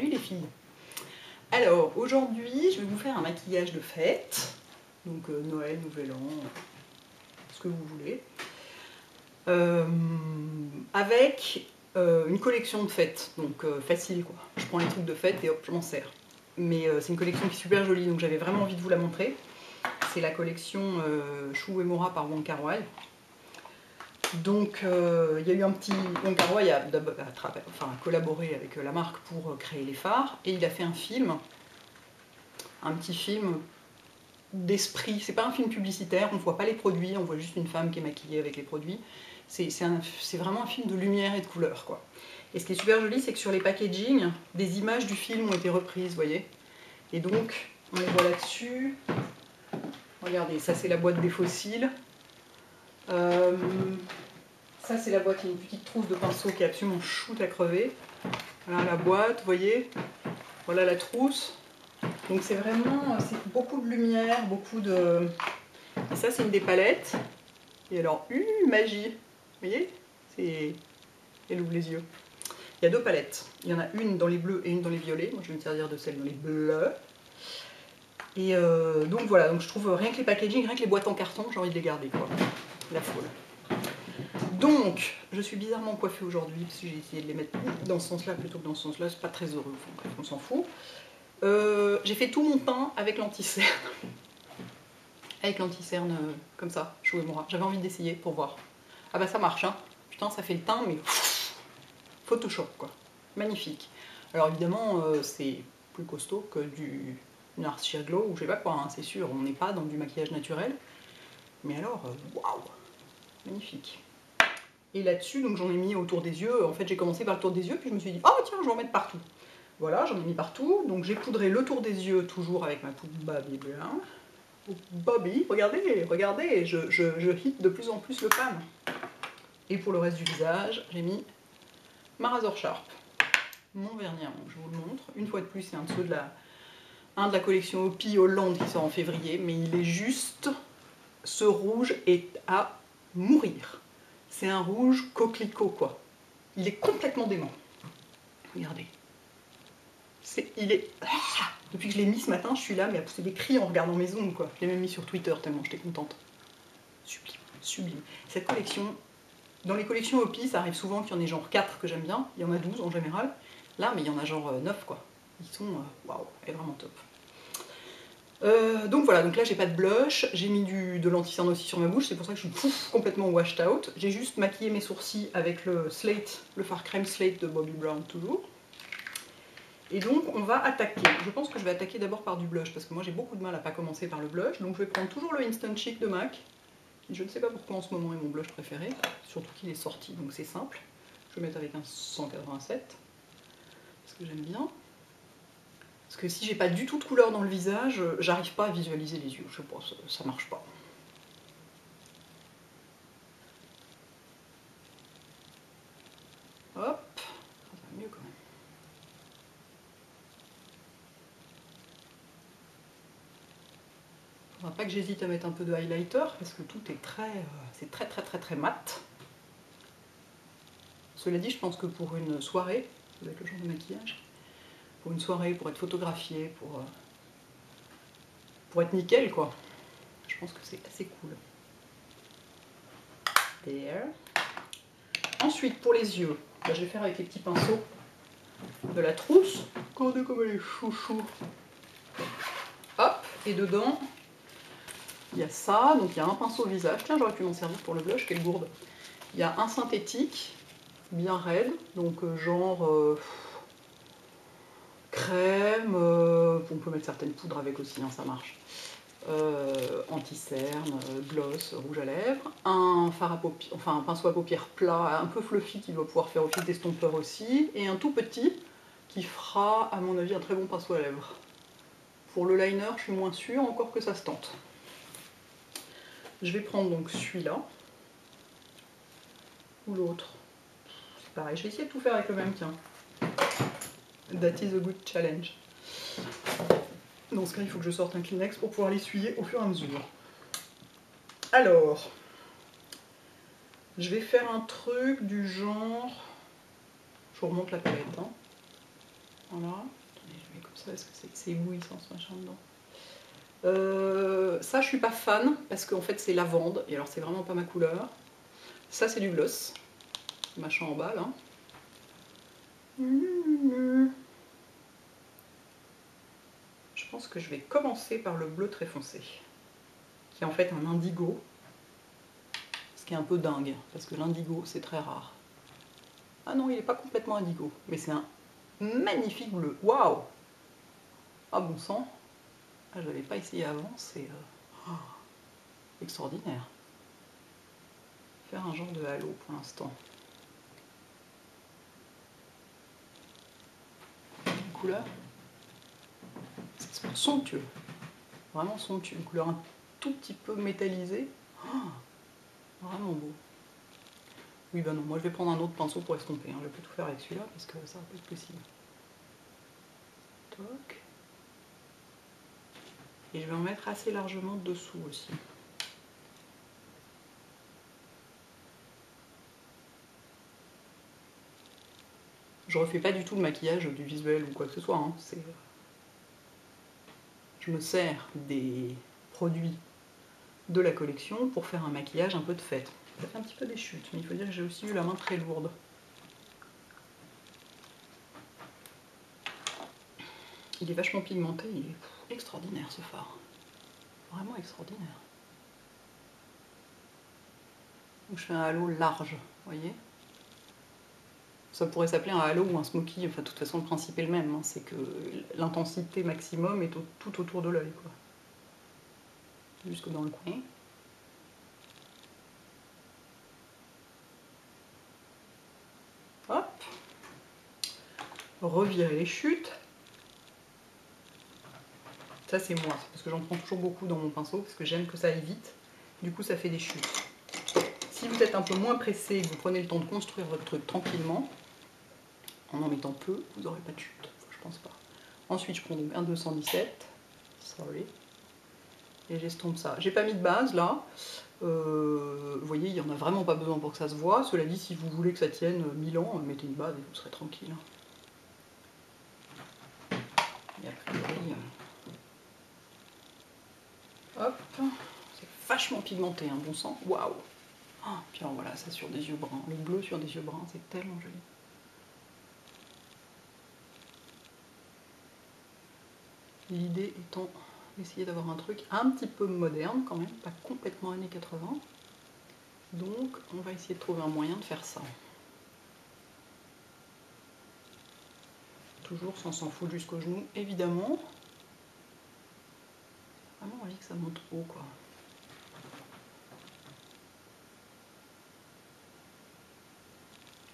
Salut les filles. Alors aujourd'hui je vais vous faire un maquillage de fête, donc Noël, Nouvel An, ce que vous voulez, avec une collection de fête, donc facile quoi. Je prends les trucs de fête et hop je m'en sers. Mais c'est une collection qui est super jolie, donc j'avais vraiment envie de vous la montrer. C'est la collection Chou et Mora par Wong Kar-wai. Donc il y a eu un petit... Wong Kar-wai a collaboré avec la marque pour créer les fards, et il a fait un film, un petit film d'esprit. C'est pas un film publicitaire, on voit pas les produits, on voit juste une femme qui est maquillée avec les produits. C'est vraiment un film de lumière et de couleur quoi. Et ce qui est super joli, c'est que sur les packaging, des images du film ont été reprises, vous voyez. Et donc on les voit là-dessus. Regardez, ça c'est la boîte des fossiles. Ça c'est la boîte, il y a une petite trousse de pinceau qui est absolument shoot à crever. Voilà la boîte, vous voyez. Voilà la trousse. Donc c'est vraiment, c'est beaucoup de lumière, beaucoup de... Et ça c'est une des palettes. Et alors, magie. Vous voyez, elle ouvre les yeux. Il y a deux palettes. Il y en a une dans les bleus et une dans les violets. Moi je vais me servir de celle dans les bleus. Et donc voilà, donc je trouve rien que les packaging, rien que les boîtes en carton, j'ai envie de les garder quoi. La foule. Donc, je suis bizarrement coiffée aujourd'hui, parce que j'ai essayé de les mettre dans ce sens-là plutôt que dans ce sens-là, c'est pas très heureux, enfin, on s'en fout. J'ai fait tout mon teint avec l'anti-cerne. Avec l'anti-cerne comme ça, Chou et Mora. J'avais envie d'essayer pour voir. Ah bah ça marche, hein. Putain, ça fait le teint, mais Photoshop, quoi. Magnifique. Alors évidemment, c'est plus costaud que du Narcia Glow, ou je sais pas quoi, hein, c'est sûr, on n'est pas dans du maquillage naturel. Mais alors, waouh, magnifique. Et là-dessus, donc j'en ai mis autour des yeux. En fait, j'ai commencé par le tour des yeux, puis je me suis dit, oh tiens, je vais en mettre partout. Voilà, j'en ai mis partout. Donc j'ai poudré le tour des yeux, toujours avec ma poudre Bobbi Brown. Bobbi, regardez, regardez, je hit de plus en plus le pan. Et pour le reste du visage, j'ai mis ma Razor Sharp. Mon vernis à ongles, je vous le montre. Une fois de plus, c'est un de la collection Hopi Hollande qui sort en février, mais il est juste... Ce rouge est à mourir. C'est un rouge coquelicot, quoi. Il est complètement dément. Regardez. Il est... Depuis que je l'ai mis ce matin, je suis là, mais à pousser des cris en regardant mes ongles, quoi. Je l'ai même mis sur Twitter, tellement j'étais contente. Sublime, sublime. Cette collection, dans les collections Hopi, ça arrive souvent qu'il y en ait genre 4 que j'aime bien. Il y en a 12 en général. Là, mais il y en a genre 9, quoi. Ils sont... Waouh, elle est vraiment top. Donc voilà, donc là j'ai pas de blush, j'ai mis de l'anti-cerne aussi sur ma bouche, c'est pour ça que je suis complètement washed out. J'ai juste maquillé mes sourcils avec le Slate, le fard crème Slate de Bobbi Brown toujours. Et donc on va attaquer. Je pense que je vais attaquer d'abord par du blush, parce que moi j'ai beaucoup de mal à pas commencer par le blush. Donc je vais prendre toujours le Instant Chic de MAC, qui je ne sais pas pourquoi en ce moment est mon blush préféré, surtout qu'il est sorti, donc c'est simple. Je vais mettre avec un 187, parce que j'aime bien. Parce que si j'ai pas du tout de couleur dans le visage, j'arrive pas à visualiser les yeux, je sais pas, ça marche pas. Hop, ça va mieux quand même. Faudra pas que j'hésite à mettre un peu de highlighter, parce que tout est c'est très mat. Cela dit, je pense que pour une soirée, ça va être le genre de maquillage, pour une soirée, pour être photographié, pour être nickel quoi. Je pense que c'est assez cool. There. Ensuite, pour les yeux, là, je vais faire avec les petits pinceaux de la trousse. Regardez comme elle est chouchou. Hop, et dedans, il y a ça. Donc il y a un pinceau visage. Tiens, j'aurais pu m'en servir pour le blush, quelle gourde. Il y a un synthétique, bien raide, donc genre crème. On peut mettre certaines poudres avec aussi, hein, ça marche. Anti-cerne, gloss, rouge à lèvres, un fard à paupières, enfin un pinceau à paupières plat, un peu fluffy qui doit pouvoir faire office d'estompeur aussi, et un tout petit qui fera à mon avis un très bon pinceau à lèvres. Pour le liner, je suis moins sûre, encore que ça se tente. Je vais prendre donc celui-là, ou l'autre. C'est pareil, je vais essayer de tout faire avec le même, tiens. That is a good challenge. Dans ce cas, il faut que je sorte un Kleenex pour pouvoir l'essuyer au fur et à mesure. Alors, je vais faire un truc du genre... Je vous remonte la palette. Hein. Voilà. Attendez, je mets comme ça parce que c'est éblouissant ce machin dedans. Ça, je suis pas fan parce qu'en fait c'est lavande et alors c'est vraiment pas ma couleur. Ça, c'est du gloss, machin en bas là. Je pense que je vais commencer par le bleu très foncé, qui est en fait un indigo, ce qui est un peu dingue parce que l'indigo c'est très rare. Ah non, il n'est pas complètement indigo, mais c'est un magnifique bleu. Waouh! Ah bon sang! Ah, je l'avais pas essayé avant, c'est extraordinaire. Faire un genre de halo pour l'instant. Couleur, c'est somptueux, vraiment somptueux. Une couleur un tout petit peu métallisée. Oh, vraiment beau. Oui, bah non, moi je vais prendre un autre pinceau pour estomper. Hein. Je vais pas tout faire avec celui-là parce que ça va pas être possible. Toc. Et je vais en mettre assez largement dessous aussi. Je refais pas du tout le maquillage du visuel ou quoi que ce soit. Hein. Je me sers des produits de la collection pour faire un maquillage un peu de fête. Ça fait un petit peu des chutes, mais il faut dire que j'ai aussi eu la main très lourde. Il est vachement pigmenté, il est extraordinaire ce fard. Vraiment extraordinaire. Donc je fais un halo large, vous voyez. Ça pourrait s'appeler un halo ou un smoky, enfin de toute façon le principe est le même, hein. C'est que l'intensité maximum est tout autour de l'œil, quoi. Jusque dans le coin. Hop. Revirer les chutes. Ça c'est moi, parce que j'en prends toujours beaucoup dans mon pinceau, parce que j'aime que ça aille vite. Du coup ça fait des chutes. Si vous êtes un peu moins pressé et que vous prenez le temps de construire votre truc tranquillement, en mettant peu, vous n'aurez pas de chute. Je pense pas. Ensuite je prends donc un 217. Sorry. Et j'estompe ça. J'ai pas mis de base là. Vous voyez, il n'y en a vraiment pas besoin pour que ça se voit. Cela dit, si vous voulez que ça tienne 1000 ans, mettez une base et vous serez tranquille. Et a priori, hop, c'est vachement pigmenté, un bon sang. Waouh! Oh, puis alors voilà, ça sur des yeux bruns. Le bleu sur des yeux bruns, c'est tellement joli. L'idée étant d'essayer d'avoir un truc un petit peu moderne quand même, pas complètement années 80. Donc on va essayer de trouver un moyen de faire ça. Toujours sans s'en foutre jusqu'au genou, évidemment. Vraiment envie que ça monte haut, quoi.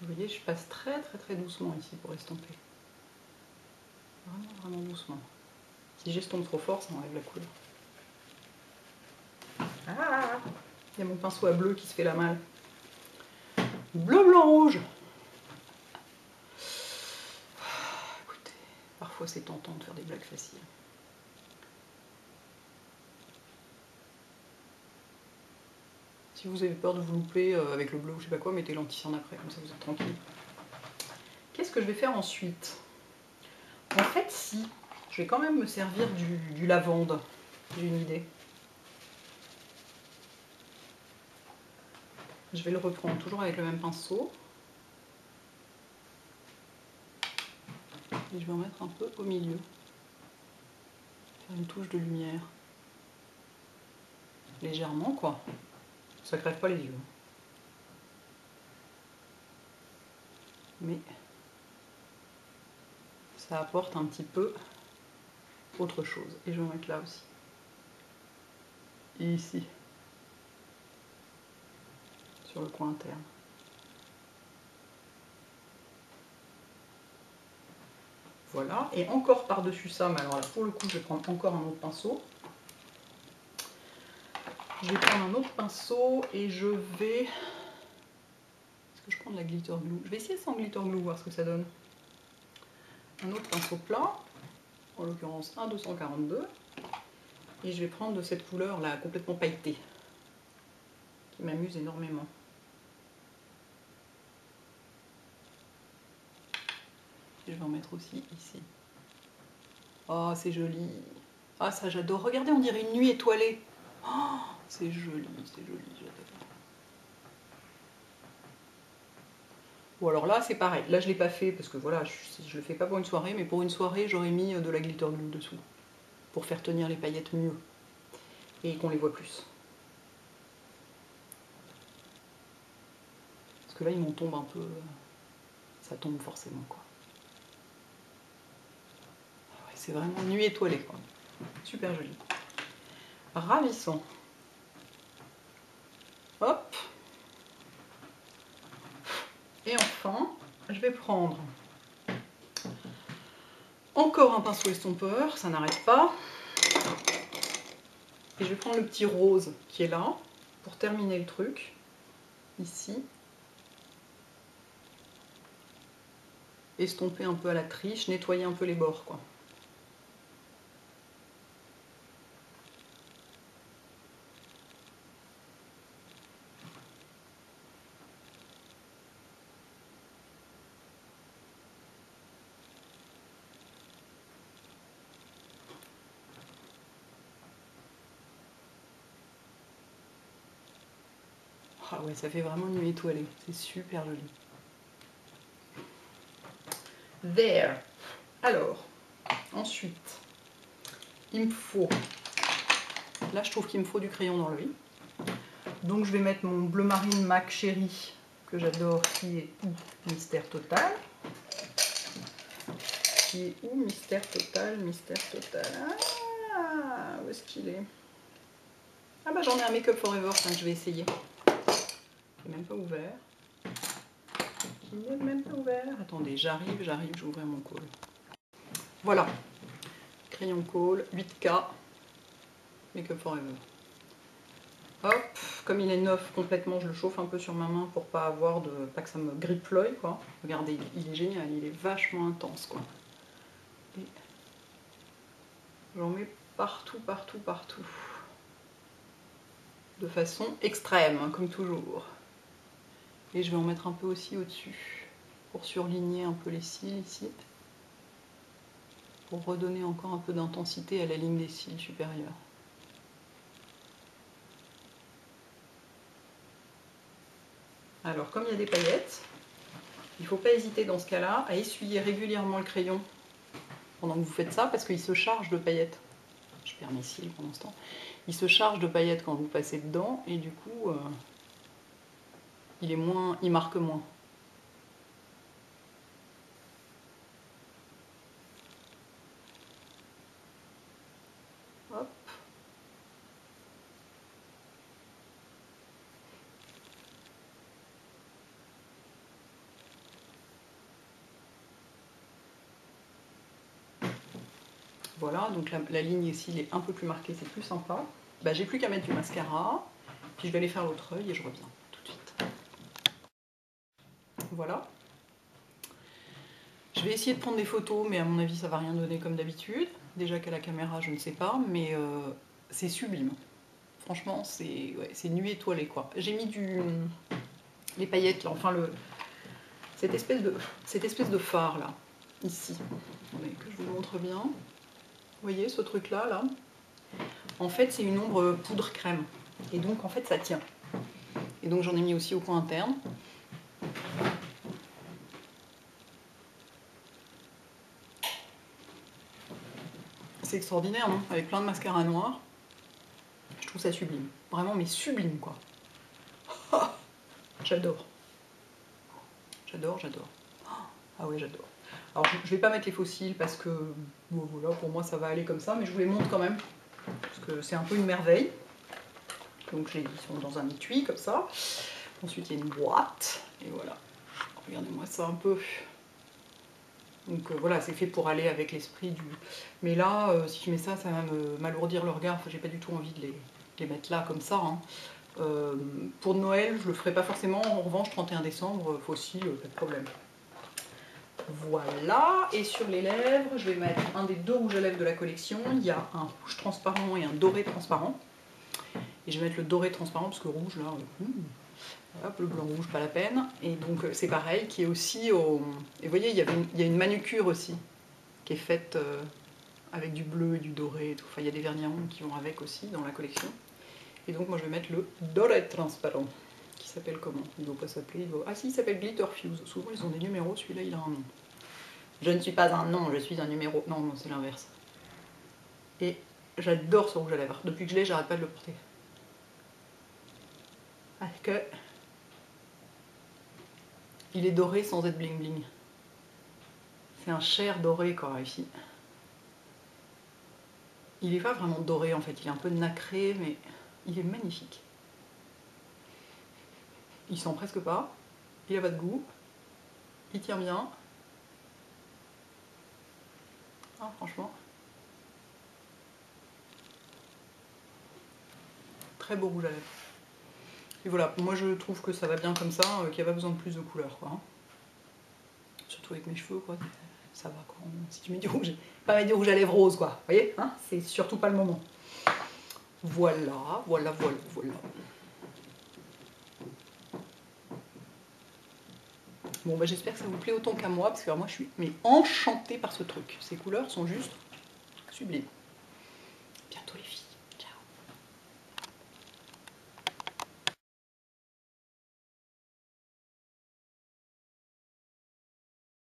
Vous voyez, je passe très doucement ici pour estomper. Vraiment doucement. Si j'estompe trop fort, ça enlève la couleur. Ah, il y a mon pinceau à bleu qui se fait la malle. Bleu, blanc, rouge. Écoutez, parfois c'est tentant de faire des blagues faciles. Si vous avez peur de vous louper avec le bleu ou je sais pas quoi, mettez l'anti-cerne après, comme ça vous êtes tranquille. Qu'est-ce que je vais faire ensuite? En fait, si, je vais quand même me servir du lavande. J'ai une idée. Je vais le reprendre toujours avec le même pinceau. Et je vais en mettre un peu au milieu. Faire une touche de lumière. Légèrement, quoi. Ça crève pas les yeux. Mais ça apporte un petit peu autre chose. Et je vais en mettre là aussi. Et ici. Sur le coin interne. Voilà. Et encore par-dessus ça, mais alors là, pour le coup, je vais prendre encore un autre pinceau. Je vais prendre un autre pinceau et je vais... Est-ce que je prends de la glitter glue? Je vais essayer sans glitter glue, voir ce que ça donne. Un autre pinceau plat, en l'occurrence un 242. Et je vais prendre de cette couleur là, complètement pailletée, qui m'amuse énormément. Et je vais en mettre aussi ici. Oh, c'est joli. Ah, ça j'adore. Regardez, on dirait une nuit étoilée. Oh, c'est joli, j'adore. Bon, alors là, c'est pareil. Là, je ne l'ai pas fait parce que voilà, je le fais pas pour une soirée, mais pour une soirée, j'aurais mis de la glitter glue dessous pour faire tenir les paillettes mieux et qu'on les voit plus. Parce que là, il m'en tombe un peu. Ça tombe forcément, quoi. Ouais, c'est vraiment une nuit étoilée, quoi. Super joli. Ravissant. Hop. Et enfin, je vais prendre encore un pinceau estompeur, ça n'arrête pas. Et je vais prendre le petit rose qui est là, pour terminer le truc, ici. Estomper un peu à la triche, nettoyer un peu les bords, quoi. Ah ouais, ça fait vraiment une nuit étoilée, c'est super joli. There. Alors, ensuite, il me faut, là je trouve qu'il me faut du crayon dans l'œil. Donc je vais mettre mon bleu marine MAC Chéri, que j'adore, qui est où Mystère Total. Qui est où Mystère Total, Mystère Total. Ah, où est-ce qu'il est? Ah bah j'en ai un Make Up Forever, que je vais essayer. Il n'est même pas ouvert. Il n'est même pas ouvert. Attendez, j'arrive, je vais ouvrir mon col. Voilà. Crayon col, 8K, Make Up Forever. Hop, comme il est neuf complètement, je le chauffe un peu sur ma main pour pas avoir de. Pas que ça me grippe l'œil, quoi. Regardez, il est génial, il est vachement intense, quoi. Et j'en mets partout, partout, partout. De façon extrême, hein, comme toujours. Et je vais en mettre un peu aussi au-dessus, pour surligner un peu les cils ici. Pour redonner encore un peu d'intensité à la ligne des cils supérieure. Alors, comme il y a des paillettes, il ne faut pas hésiter dans ce cas-là à essuyer régulièrement le crayon pendant que vous faites ça, parce qu'il se charge de paillettes. Je perds mes cils pour l'instant. Il se charge de paillettes quand vous passez dedans, et du coup, il marque moins. Hop. Voilà, donc la ligne ici elle est un peu plus marquée, c'est plus sympa. Bah, j'ai plus qu'à mettre du mascara, puis je vais aller faire l'autre œil et je reviens tout de suite. Voilà. Je vais essayer de prendre des photos, mais à mon avis ça va rien donner comme d'habitude. Déjà qu'à la caméra je ne sais pas, mais c'est sublime. Franchement c'est nuit étoilée, quoi. J'ai mis les paillettes là, enfin cette espèce de fard là, ici. Attendez, que je vous montre bien. Vous voyez ce truc là, en fait c'est une ombre poudre crème, et donc en fait ça tient. Et donc j'en ai mis aussi au coin interne. C'est extraordinaire, non? Avec plein de mascara noir. Je trouve ça sublime. Vraiment, mais sublime, quoi. J'adore. J'adore, j'adore. Ah ouais, j'adore. Alors, je vais pas mettre les fossiles parce que, bon, voilà, pour moi, ça va aller comme ça, mais je vous les montre quand même. Parce que c'est un peu une merveille. Donc, ils sont dans un étui, comme ça. Ensuite, il y a une boîte. Et voilà. Regardez-moi ça un peu. Donc voilà, c'est fait pour aller avec l'esprit du... Mais là, si je mets ça, ça va m'alourdir le regard. Enfin, j'ai pas du tout envie de les mettre là, comme ça. Hein. Pour Noël, je le ferai pas forcément. En revanche, 31 décembre, fossile, pas de problème. Voilà. Et sur les lèvres, je vais mettre un des deux rouges à lèvres de la collection. Il y a un rouge transparent et un doré transparent. Et je vais mettre le doré transparent, parce que rouge, là... Hop, le blanc rouge, pas la peine. Et donc c'est pareil, qui est aussi au... Et vous voyez, il y a une manucure aussi, qui est faite avec du bleu et du doré et tout. Enfin, il y a des vernis à ongles qui vont avec aussi dans la collection. Et donc moi je vais mettre le doré transparent, qui s'appelle comment? Il ne doit pas s'appeler... Ah si, il s'appelle Glitter Fuse. Souvent ils ont des numéros, celui-là il a un nom. Je ne suis pas un nom, je suis un numéro. Non, non, c'est l'inverse. Et j'adore ce rouge à lèvres. Depuis que je l'ai, j'arrête pas de le porter. Parce que il est doré sans être bling bling. C'est un chair doré quoi ici. Il n'est pas vraiment doré en fait, il est un peu nacré, mais il est magnifique. Il sent presque pas, il a pas de goût, il tient bien. Ah, franchement. Très beau rouge à lèvres. Et voilà, moi je trouve que ça va bien comme ça, qu'il n'y a pas besoin de plus de couleurs quoi. Surtout avec mes cheveux quoi, ça va quoi. Si tu mets du rouge, pas mettre du rouge à lèvres rose quoi, vous voyez hein, c'est surtout pas le moment. Voilà, voilà, voilà, voilà. Bon bah j'espère que ça vous plaît autant qu'à moi, parce que moi je suis mais enchantée par ce truc. Ces couleurs sont juste sublimes. Bientôt les filles.